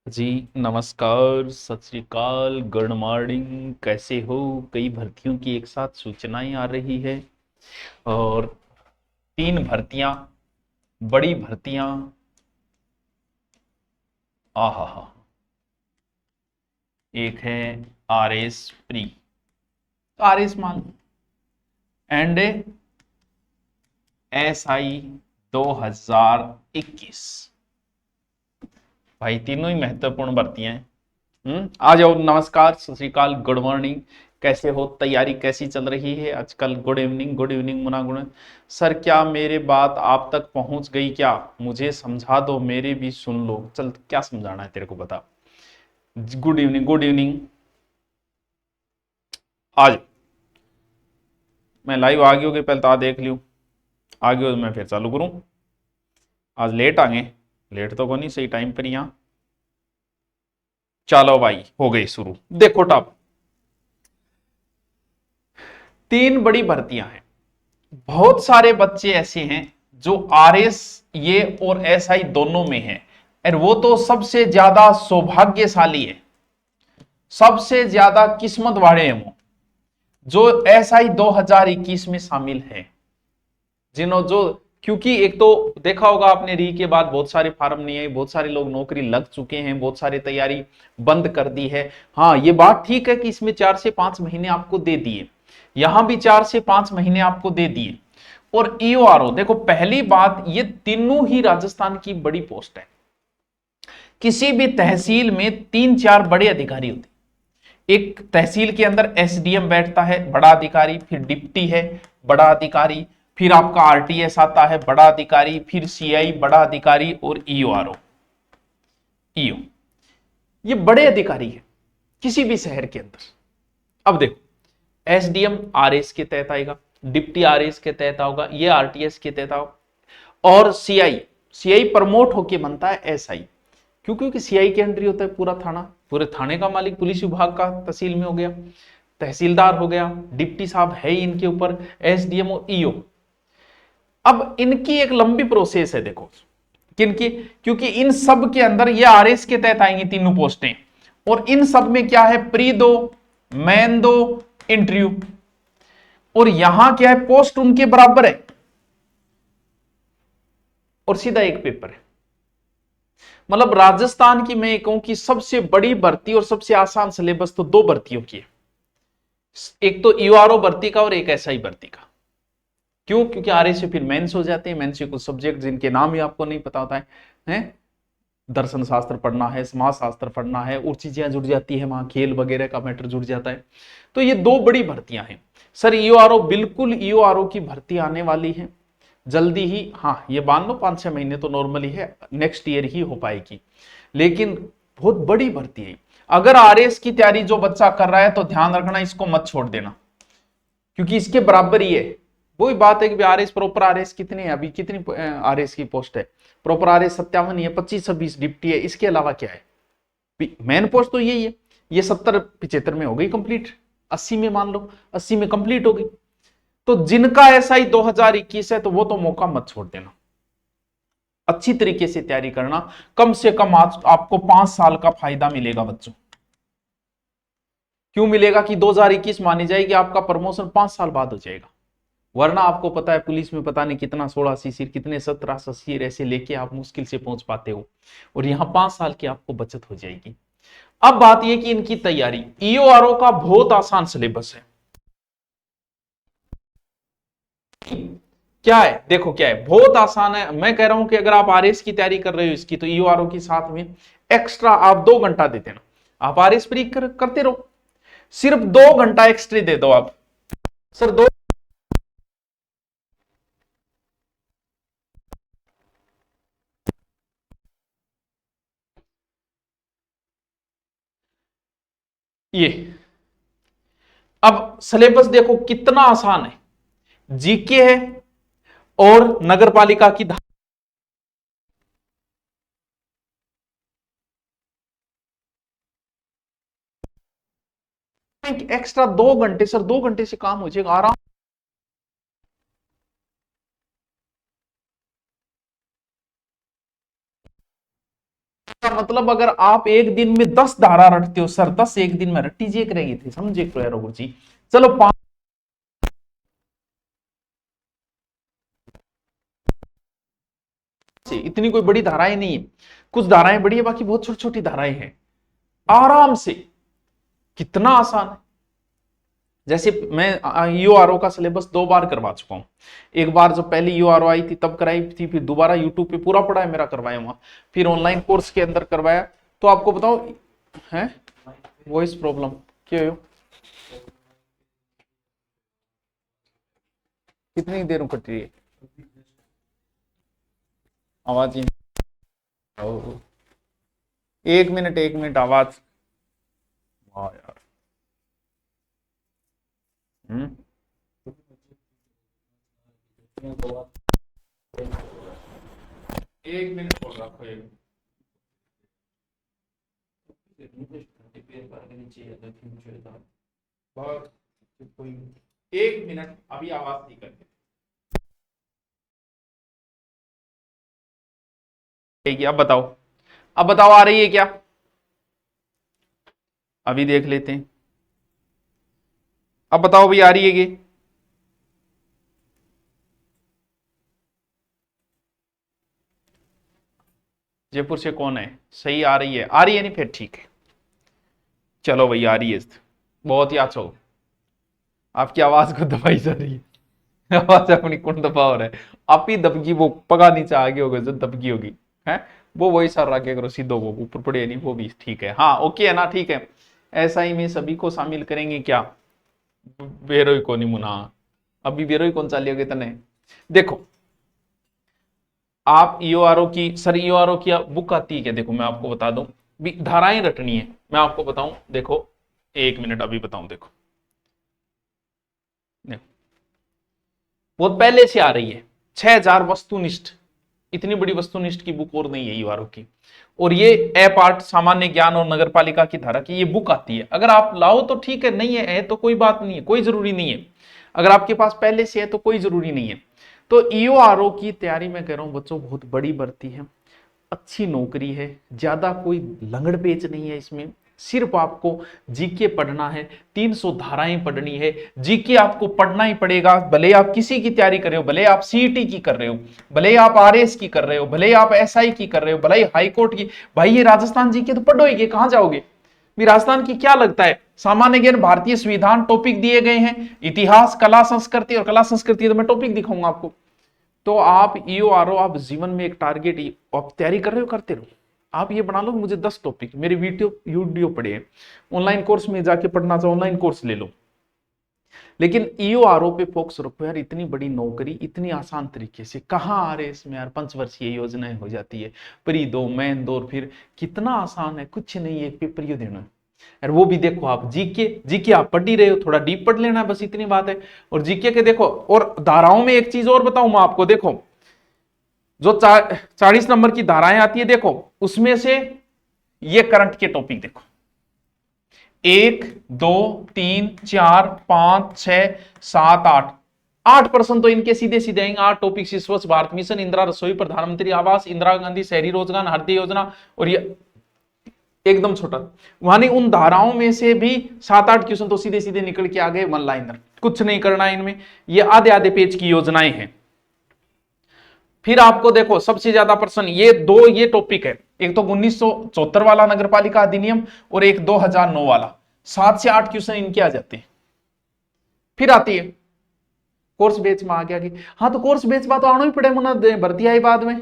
जी नमस्कार, सत श्री अकाल, गुड मॉर्निंग। कैसे हो? कई भर्तियों की एक साथ सूचनाएं आ रही है और तीन भर्तियां, बड़ी भर्तियां। आहा हा। एक है आर एस प्री, तो आर एस मान, एंड एस आई 2021। भाई तीनों ही महत्वपूर्ण भर्तियां हैं। आ जाओ। नमस्कार, सत श्री अकाल, गुड मॉर्निंग। कैसे हो? तैयारी कैसी चल रही है आजकल? गुड इवनिंग, गुड इवनिंग मुना गुण। सर क्या मेरे बात आप तक पहुंच गई क्या? मुझे समझा दो, मेरे भी सुन लो। चल क्या समझाना है तेरे को, बता। Good evening, good evening. आज मैं लाइव आ गई होगी, पहले तो आ देख लियो। आ गई हो तो मैं फिर चालू करूं। आज लेट आ गए। लेट तो को नहीं, सही टाइम पर यहाँ। चलो भाई, हो गई शुरू। देखो टॉप, तीन बड़ी भर्तियां हैं। बहुत सारे बच्चे ऐसे हैं जो आर एस ये और एस आई दोनों में हैं, और वो तो सबसे ज्यादा सौभाग्यशाली है, सबसे ज्यादा किस्मत वाले हैं वो, जो एस आई 2021 में शामिल है। जिन्हों जो क्योंकि एक तो देखा होगा आपने, री के बाद बहुत सारे फार्म नहीं आई, बहुत सारे लोग नौकरी लग चुके हैं, बहुत सारी तैयारी बंद कर दी है। हाँ, ये बात ठीक है कि इसमें 4 से 5 महीने आपको दे दिए, यहां भी 4 से 5 महीने आपको दे दिए। और ईओआरओ देखो, पहली बात, ये तीनों ही राजस्थान की बड़ी पोस्ट है। किसी भी तहसील में 3 4 बड़े अधिकारी होते। एक तहसील के अंदर एसडीएम बैठता है, बड़ा अधिकारी, फिर डिप्टी है, बड़ा अधिकारी, फिर आपका आरटीएस आता है, बड़ा अधिकारी, फिर सीआई, बड़ा अधिकारी, और ईओआरओ, ईओ। ये बड़े अधिकारी है किसी भी शहर के अंदर। अब देखो, एसडीएम आरएस के तहत आएगा, डिप्टी आरएस के तहत होगा, ये आरटीएस के तहत होगा, और सीआई, सीआई प्रमोट होके बनता है एसआई। क्यों? क्योंकि सीआई के अंडर होता है पूरा थाना, पूरे थाने का मालिक पुलिस विभाग का तहसील में हो गया, तहसीलदार हो गया, डिप्टी साहब है ही इनके ऊपर, एसडीएम और ईओ। अब इनकी एक लंबी प्रोसेस है, देखो किनकी, क्योंकि इन सब के अंदर ये आरएस के तहत आएंगी तीनों पोस्टें, और इन सब में क्या है, प्री दो, मैन दो, इंटरव्यू, और यहां क्या है, पोस्ट उनके बराबर है, और सीधा एक पेपर है। मतलब राजस्थान की मैं कहूं कि सबसे बड़ी भर्ती और सबसे आसान सिलेबस तो दो भर्तियों की है, एक तो यूआरओ भर्ती का और एक एसआई भर्ती का। क्यों? क्योंकि आरए से फिर मेंस हो जाते हैं, मेंस से कुछ सब्जेक्ट जिनके नाम ही आपको नहीं पता होता है? दर्शन शास्त्र पढ़ना है, समाज शास्त्र पढ़ना है, और चीजें जुड़ जाती है वहां, खेल वगैरह का मैटर जुड़ जाता है। तो ये दो बड़ी भर्तियां हैं। सर ईओआरओ, बिल्कुल ईओआरओ की भर्ती आने वाली है जल्दी ही। हाँ, ये मान लो 5 6 महीने तो नॉर्मली है, नेक्स्ट ईयर ही हो पाएगी, लेकिन बहुत बड़ी भर्ती है। अगर आरएस की तैयारी जो बच्चा कर रहा है तो ध्यान रखना, इसको मत छोड़ देना, क्योंकि इसके बराबर ही है। वही बात है कि आरएस, प्रॉपर आरएस कितने हैं अभी, कितनी आरएस की पोस्ट है? प्रॉपर आरएस 57 ही है, 25 26 डिप्टी है, इसके अलावा क्या है? मेन पोस्ट तो यही है। ये 70 75 में हो गई कंप्लीट, 80 में मान लो, 80 में कंप्लीट हो गई। तो जिनका एसआई 2021 है तो वो तो मौका मत छोड़ देना, अच्छी तरीके से तैयारी करना। कम से कम आज आपको 5 साल का फायदा मिलेगा बच्चों। क्यों मिलेगा? कि 2021 मानी जाएगी, आपका प्रमोशन 5 साल बाद हो जाएगा। वरना आपको पता है पुलिस में पता नहीं कितना 16 शिशिर, कितने 17 शिशिर ऐसे लेके आप मुश्किल से पहुंच पाते हो, और यहां 5 साल की आपको बचत हो जाएगी। अब बात यह कि इनकी तैयारी, ईओआरओ का बहुत आसान सिलेबस है। क्या है? देखो क्या है, बहुत आसान है। मैं कह रहा हूं कि अगर आप आरएस की तैयारी कर रहे हो इसकी, तो ईओआरओ के साथ में एक्स्ट्रा आप 2 घंटा देते ना, आप आरएस फ्री करते रहो, सिर्फ 2 घंटा एक्स्ट्रा दे दो आप। सर दो, ये अब सिलेबस देखो कितना आसान है, जीके है और नगर पालिका की एक्स्ट्रा 2 घंटे, सर 2 घंटे से काम हो जाएगा आराम। मतलब मतलब अगर आप एक दिन में 10 धारा रटते हो, सर 10 एक दिन में रट्टी जी करेगी थी, समझे तो यार जी। चलो 5 से, इतनी कोई बड़ी धाराएं नहीं है, कुछ धाराएं बड़ी है, बाकी बहुत छोटी छोटी धाराएं हैं, आराम से। कितना आसान है। जैसे मैं यूआरओ का सिलेबस 2 बार करवा चुका हूं। एक बार जब पहली यूआरओ आई थी तब कराई थी, फिर दोबारा यूट्यूब पे पूरा पढ़ा है मेरा, करवाया वहां, फिर ऑनलाइन कोर्स के अंदर करवाया। तो आपको बताओ है वॉइस प्रॉब्लम क्यों हो, कितनी देर कट रही है आवाज ही। 1 मिनट आवाज। वाह यार। हम्म। 1 मिनट बोल रखो, कोई 1 मिनट अभी आवाज नहीं करते। अब बताओ, अब बताओ आ रही है क्या? अभी देख लेते हैं, अब बताओ भी आ रही है कि जयपुर से कौन है? सही आ रही है, आ रही है नहीं फिर ठीक है। चलो भाई आ रही है, बहुत ही अच्छा हो। आपकी आवाज को दबाई जा रही है, आवाज अपनी कौन दबा हो रहा है? आप ही दबगी, वो पगा नीचे आगे होगा जो दबगी होगी है, वो वही सर रखे करो सीधो, वो ऊपर पड़े नहीं, वो भी ठीक है। हाँ ओके है ना, ठीक है। ऐसा ही में सभी को शामिल करेंगे क्या? बेरोई को नहीं मुना, अभी बेरोई कौन चालियोगे तने। देखो आप ईओआरओ की, सर ईओआरओ की बुक आती है क्या? देखो मैं आपको बता दूं, धाराएं रटनी है, मैं आपको बताऊं, देखो 1 मिनट अभी बताऊं, देखो बहुत पहले से आ रही है, 6000 वस्तुनिष्ठ, इतनी बड़ी वस्तुनिष्ठ की बुक और नहीं है ईओआरओ की। और ये ए पार्ट सामान्य ज्ञान और नगरपालिका की धारा की ये बुक आती है, अगर आप लाओ तो ठीक है, नहीं है तो कोई बात नहीं है, कोई जरूरी नहीं है। अगर आपके पास पहले से है तो कोई जरूरी नहीं है। तो ईओआरओ की तैयारी मैं कह रहा हूं बच्चों, बहुत बड़ी भर्ती है, अच्छी नौकरी है, ज्यादा कोई लंगड़ पेच नहीं है इसमें। सिर्फ आपको जीके पढ़ना है, 300 धाराएं पढ़नी है, जीके आपको पढ़ना ही पड़ेगा, भले आप किसी की तैयारी कर रहे हो, भले आप सीईटी की कर रहे हो, भले आप आरएस की कर रहे हो, भले आप एसआई की कर रहे हो, भले हाई कोर्ट की। भाई ये राजस्थान जीके तो पढ़ोगे, कहां जाओगे? भी राजस्थान की क्या लगता है? सामान्य ज्ञान, भारतीय संविधान टॉपिक दिए गए हैं, इतिहास, कला संस्कृति, और कला संस्कृति तो मैं टॉपिक दिखाऊंगा आपको। तो आप ईओआरओ, आप जीवन में एक टारगेट, आप तैयारी कर रहे हो, करते रहो। आप ये बना लो मुझे 10 टॉपिक, मेरी वीडियो पढ़े, ऑनलाइन कोर्स में जाके पढ़ना चाहो ऑनलाइन कोर्स ले लो, लेकिन ईओआरओ पे फोकस रखो यार। इतनी बड़ी नौकरी इतनी आसान तरीके से कहाँ आ रहे इसमें यार, 5 वर्षीय योजनाएं हो जाती है, प्री दो मेन दो, फिर कितना आसान है, कुछ नहीं है, पेपर ये देना यार। वो भी देखो आप जीके, जीके आप पढ़ ही रहे हो, थोड़ा डीप पढ़ लेना, बस इतनी बात है। और जीके के देखो, और धाराओं में एक चीज और बताऊं मैं आपको, देखो जो 40 नंबर की धाराएं आती है, देखो उसमें से ये करंट के टॉपिक देखो, 1 2 3 4 5 6 7 8, 8% तो इनके सीधे सीधे आएंगे। 8 टॉपिक, स्वच्छ भारत मिशन, इंदिरा रसोई, प्रधानमंत्री आवास, इंदिरा गांधी शहरी रोजगार हृदय योजना, और ये एकदम छोटा, मानी उन धाराओं में से भी 7-8 क्वेश्चन तो सीधे सीधे निकल के आ गए, वन लाइनर, कुछ नहीं करना है इनमें, ये आधे आधे पेज की योजनाएं हैं। फिर आपको देखो सबसे ज्यादा प्रश्न ये दो, ये टॉपिक है, एक तो 1974 वाला नगरपालिका अधिनियम, और एक 2009 वाला, 7 से 8 क्वेश्चन इनके आ जाते हैं। फिर आती है कोर्स बेच में आ गया, हाँ तो कोर्स बेच बात तो आना ही पड़े, मुना भर्ती आई बाद में।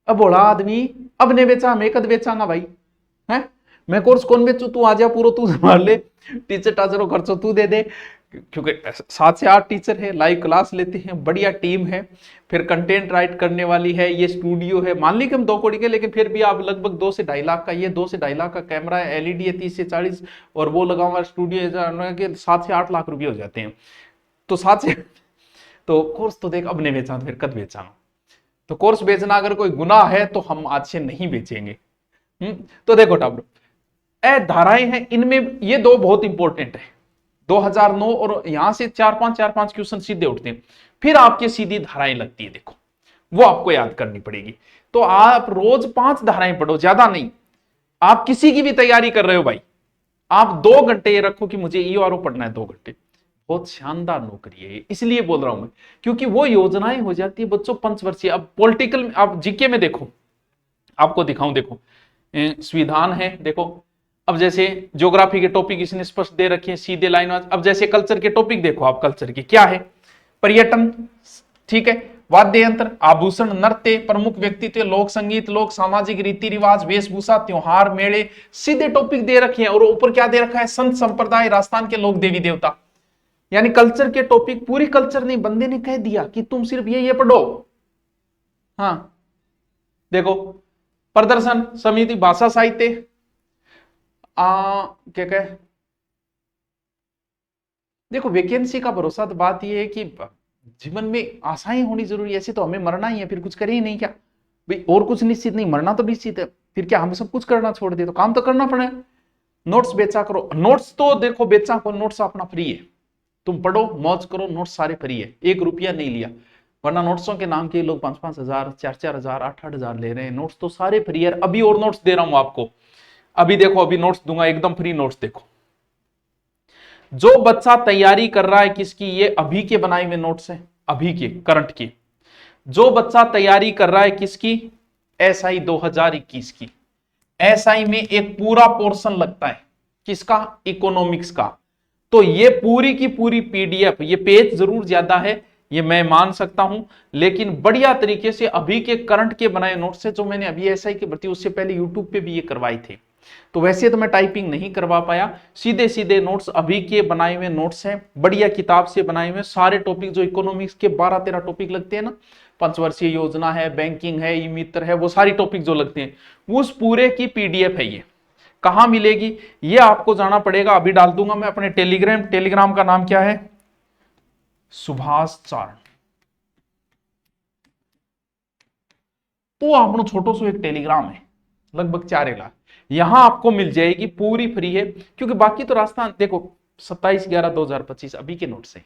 अब बोला आदमी, अब ने बेचा, मैं कद बेचांगा भाई, है मैं कोर्स कौन बेचू, तू आ जा, पूरा तू संभाल ले, टीचर टाचरों खर्चो तू दे दे, क्योंकि 7 से 8 टीचर है, लाइव क्लास लेते हैं, बढ़िया टीम है, फिर कंटेंट राइट करने वाली है, ये स्टूडियो है, मान ली कि हम 2 करोड़ के, लेकिन फिर भी आप लगभग 2 से 2.5 लाख का, ये 2 से 2.5 लाख का कैमरा है, एलईडी है 30 से 40, और वो लगाऊंगा स्टूडियो के 7 से 8 लाख रुपए हो जाते हैं। तो 7 से तो कोर्स तो देख, अब नहीं बेचा फिर कद बेचा, तो कोर्स बेचना अगर कोई गुनाह है तो हम आज से नहीं बेचेंगे। तो देखो टाब्रो, ए धाराएं हैं, इनमें ये 2 बहुत इंपॉर्टेंट है, 2009, और यहां से 4-5 क्वेश्चन सीधे उठते हैं, फिर आपकी सीधी धाराएं लगती है, देखो वो आपको याद करनी पड़ेगी। तो आप रोज 5 धाराएं पढ़ो, ज्यादा नहीं, आप किसी की भी तैयारी कर रहे हो भाई, आप 2 घंटे ये रखो कि मुझे ईआरओ पढ़ना है 2 घंटे, बहुत शानदार नौकरी है ये, इसलिए बोल रहा हूं मैं, क्योंकि वो योजनाएं हो जाती है बच्चों पंचवर्षीय। अब पॉलिटिकल में, आप जीके में देखो, आपको दिखाऊं, देखो संविधान है, देखो अब जैसे ज्योग्राफी के टॉपिक इसने स्पष्ट दे रखे हैं सीधे लाइन वाइज। अब जैसे कल्चर के टॉपिक देखो, आप कल्चर के क्या है, पर्यटन, ठीक है, वाद्य यंत्र, आभूषण, नृत्य, प्रमुख व्यक्तित्व, लोक संगीत, लोक सामाजिक रीति रिवाज, वेशभूषा, त्योहार, मेले, सीधे टॉपिक दे रखे हैं। और ऊपर क्या दे रखा है, संत संप्रदाय, राजस्थान के लोक देवी देवता। यानी कल्चर के टॉपिक, पूरी कल्चर नहीं, बंदे ने कह दिया कि तुम सिर्फ ये पढ़ो। हाँ देखो, प्रदर्शन समिति, भाषा साहित्य, क्या कहे, देखो वैकेंसी का भरोसा तो बात यह है कि जीवन में आशाएं होनी जरूरी है, ऐसे तो हमें मरना ही है, फिर कुछ करें ही नहीं क्या भाई, और कुछ निश्चित नहीं, मरना तो निश्चित है, फिर क्या हम सब कुछ करना छोड़ दे, तो काम तो करना पड़ेगा। नोट्स बेचा करो, नोट्स तो देखो बेचा करो, नोट्स अपना फ्री है, तुम पढ़ो मौज करो, नोट्स सारे फ्री है, 1 रुपया नहीं लिया, वरना नोट्सों के नाम के लोग 5-5 हजार, 4-4 हजार, 8-8 हजार ले रहे हैं, नोट्स तो सारे फ्री है। अभी और नोट्स दे रहा हूं आपको, अभी देखो, अभी नोट्स दूंगा एकदम फ्री नोट्स। देखो जो बच्चा तैयारी कर रहा है किसकी, ये अभी के बनाए हुए नोट्स हैं, अभी के करंट के। जो बच्चा तैयारी कर रहा है किसकी, एसआई 2021 की, एसआई में एक पूरा पोर्शन लगता है किसका, इकोनॉमिक्स का, तो ये पूरी की पूरी पीडीएफ, ये पेज जरूर ज्यादा है, ये मैं मान सकता हूं, लेकिन बढ़िया तरीके से अभी के करंट के बनाए नोट्स है, जो मैंने अभी एसआई की भर्ती उससे पहले यूट्यूब पे भी ये करवाए थे। तो वैसे तो मैं टाइपिंग नहीं करवा पाया, सीधे सीधे नोट्स अभी के बनाए हुए नोट्स हैं, बढ़िया किताब से बनाए हुए सारे टॉपिक, जो इकोनॉमिक्स के 12-13 टॉपिक लगते हैं ना, पंचवर्षीय योजना है, बैंकिंग है, ई मित्र है, वो सारी टॉपिक जो लगते हैं, उस पूरे की पीडीएफ है। ये कहां मिलेगी, ये आपको जाना पड़ेगा, अभी डाल दूंगा मैं अपने टेलीग्राम का नाम क्या है, सुभाष चारण। तो आपनो छोटो सो एक टेलीग्राम है, लगभग 4 लाख, यहां आपको मिल जाएगी, पूरी फ्री है, क्योंकि बाकी तो रास्ता देखो 27/11/2025 अभी के नोट से,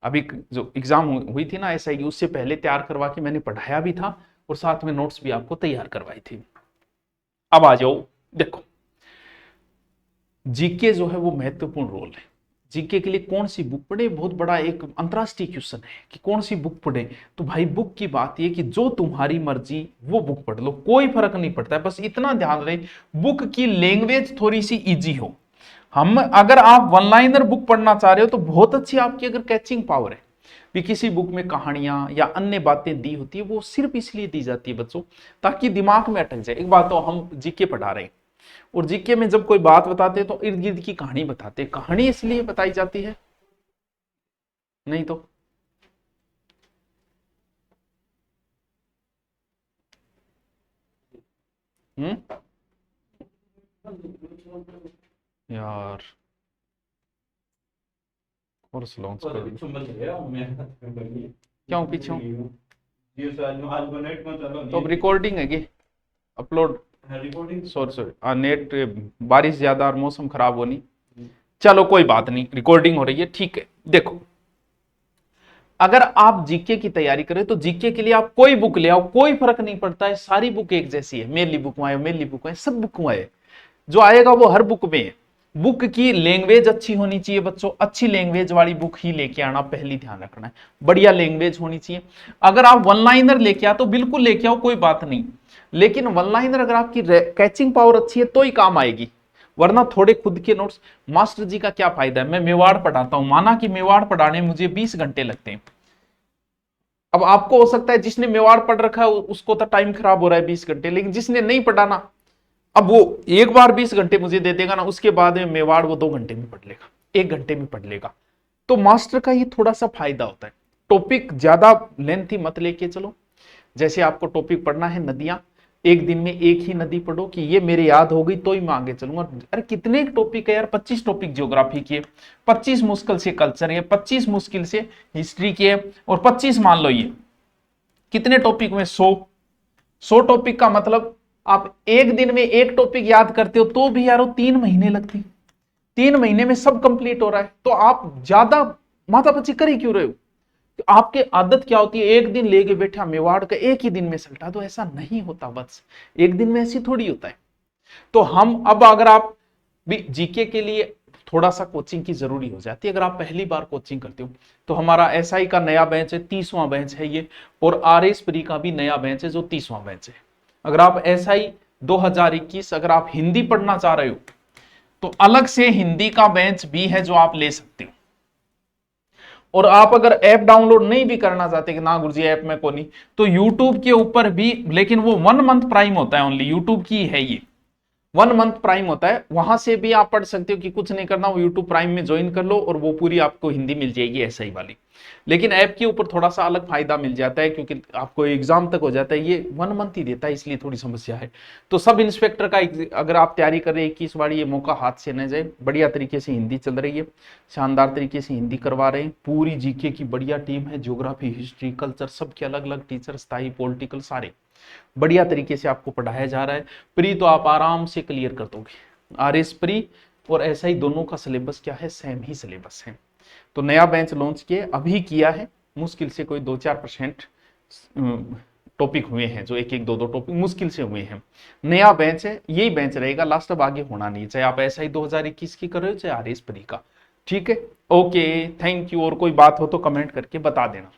अभी जो एग्जाम हुई थी ना एसआई की, उससे पहले तैयार करवा के मैंने पढ़ाया भी था, और साथ में नोट्स भी आपको तैयार करवाई थी। अब आ जाओ, देखो जीके जो है वो महत्वपूर्ण रोल है, जीके के लिए कौन सी बुक पढ़े, बहुत बड़ा एक अंतरराष्ट्रीय क्वेश्चन है कि कौन सी बुक पढ़े। तो भाई बुक की बात यह कि जो तुम्हारी मर्जी वो बुक पढ़ लो, कोई फर्क नहीं पड़ता है, बस इतना ध्यान रहे बुक की लैंग्वेज थोड़ी सी इजी हो। हम अगर आप वन लाइनर बुक पढ़ना चाह रहे हो तो बहुत अच्छी आपकी अगर कैचिंग पावर है, भी किसी बुक में कहानियां या अन्य बातें दी होती है, वो सिर्फ इसलिए दी जाती है बच्चों ताकि दिमाग में अटक जाए। एक बात तो हम जीके पढ़ा रहे हैं, और जीके में जब कोई बात बताते हैं तो इर्द गिर्द की कहानी बताते हैं, कहानी इसलिए बताई जाती है, नहीं तो यार कोर्स लॉन्च कर क्यों पीछे तो अब रिकॉर्डिंग है कि अपलोड, सॉरी नेट, बारिश ज्यादा और मौसम खराब होनी, चलो कोई बात नहीं, रिकॉर्डिंग हो रही है, ठीक है। देखो अगर आप जीके की तैयारी करें तो जीके के लिए आप कोई बुक ले आओ, कोई फर्क नहीं पड़ता है, सारी बुक एक जैसी है, मेरी बुक आए, मेरी बुक आए, सब बुक आए, जो आएगा वो हर बुक में है। बुक की लैंग्वेज अच्छी होनी चाहिए बच्चों, अच्छी लैंग्वेज वाली बुक ही लेके आना, पहली ध्यान रखना है, बढ़िया लैंग्वेज होनी चाहिए। अगर आप वन लाइनर लेके आओ तो बिल्कुल लेके आओ, कोई बात नहीं, लेकिन वन लाइनर अगर आपकी कैचिंग पावर अच्छी है तो ही काम आएगी, वरना थोड़े खुद के नोट्स। मास्टर जी का क्या फायदा है, मैं मेवाड़ पढ़ाता हूं, माना कि मेवाड़ पढ़ाने मुझे 20 घंटे लगते हैं, अब आपको हो सकता है जिसने मेवाड़ पढ़ रखा है उसको तो टाइम खराब हो रहा है 20 घंटे, लेकिन जिसने नहीं पढ़ाना, अब वो एक बार 20 घंटे मुझे दे देगा ना, उसके बाद में मेवाड़ वो 2 घंटे में पढ़ लेगा, 1 घंटे में पढ़ लेगा। तो मास्टर का ये थोड़ा सा फायदा होता है, टॉपिक ज्यादा लेंथी मत लेके चलो। जैसे आपको टॉपिक पढ़ना है नदियां, एक दिन में एक ही नदी पढ़ो कि ये मेरे याद हो गई तो ही मैं आगे चलूंगा। अरे कितने टॉपिक है यार, 25 टॉपिक ज्योग्राफी के, 25 मुश्किल से कल्चर है, 25 मुश्किल से हिस्ट्री के, और 25 मान लो ये कितने टॉपिक में 100 टॉपिक का मतलब आप एक दिन में एक टॉपिक याद करते हो तो भी यारो 3 महीने लगते, 3 महीने में सब कंप्लीट हो रहा है, तो आप ज्यादा माथापच्ची कर ही क्यों रहे हो। तो आपकी आदत क्या होती है, एक दिन लेके बैठा मेवाड़ का एक ही दिन में सल्टा, तो ऐसा नहीं होता बस, एक दिन में ऐसी थोड़ी होता है। तो हम अब अगर आप भी जीके के लिए थोड़ा सा कोचिंग की जरूरी हो जाती है, अगर आप पहली बार कोचिंग करते हो तो हमारा एसआई का नया बैच है, 30वां बैच है ये, और आरएस प्री का भी नया बैच है जो 30वां बैच है। अगर आप एसआई 2021 अगर आप हिंदी पढ़ना चाह रहे हो तो अलग से हिंदी का बैच भी है जो आप ले सकते हो। और आप अगर ऐप डाउनलोड नहीं भी करना चाहते कि ना गुरुजी ऐप में को नहीं, तो यूट्यूब के ऊपर भी, लेकिन वो 1 मंथ प्राइम होता है, ओनली यूट्यूब की है ये, 1 मंथ प्राइम होता है, वहां से भी आप पढ़ सकते हो कि कुछ नहीं करना, वो यूट्यूब प्राइम में ज्वाइन कर लो और वो पूरी आपको हिंदी मिल जाएगी ऐसा ही वाली। लेकिन ऐप के ऊपर थोड़ा सा अलग फायदा मिल जाता है क्योंकि आपको एग्जाम तक हो जाता है, ये 1 मंथ ही देता है, इसलिए थोड़ी समस्या है। तो सब इंस्पेक्टर का अगर आप तैयारी कर रहे हैं 21 बार, ये मौका हाथ से न जाए। बढ़िया तरीके से हिंदी चल रही है, शानदार तरीके से हिंदी करवा रहे हैं, पूरी जीके की बढ़िया टीम है, ज्योग्राफी, हिस्ट्री, कल्चर, सबके अलग अलग टीचर, स्थायी, पॉलिटिकल, सारे बढ़िया तरीके से आपको पढ़ाया जा रहा है। प्री तो आप आराम से क्लियर कर दोगे। आरएस प्री और एसआई दोनों का सिलेबस क्या है, सेम ही सिलेबस है। तो नया बेंच लॉन्च किए, अभी किया है, मुश्किल से कोई 2-4% टॉपिक हुए हैं, जो एक एक दो टॉपिक मुश्किल से हुए हैं। नया बेंच है, यही बेंच रहेगा लास्ट, अब आगे होना नहीं, चाहे आप एसआई 2021 की कर रहे हो चाहे आरएस प्री का। ठीक है, ओके, थैंक यू। और कोई बात हो तो कमेंट करके बता देना।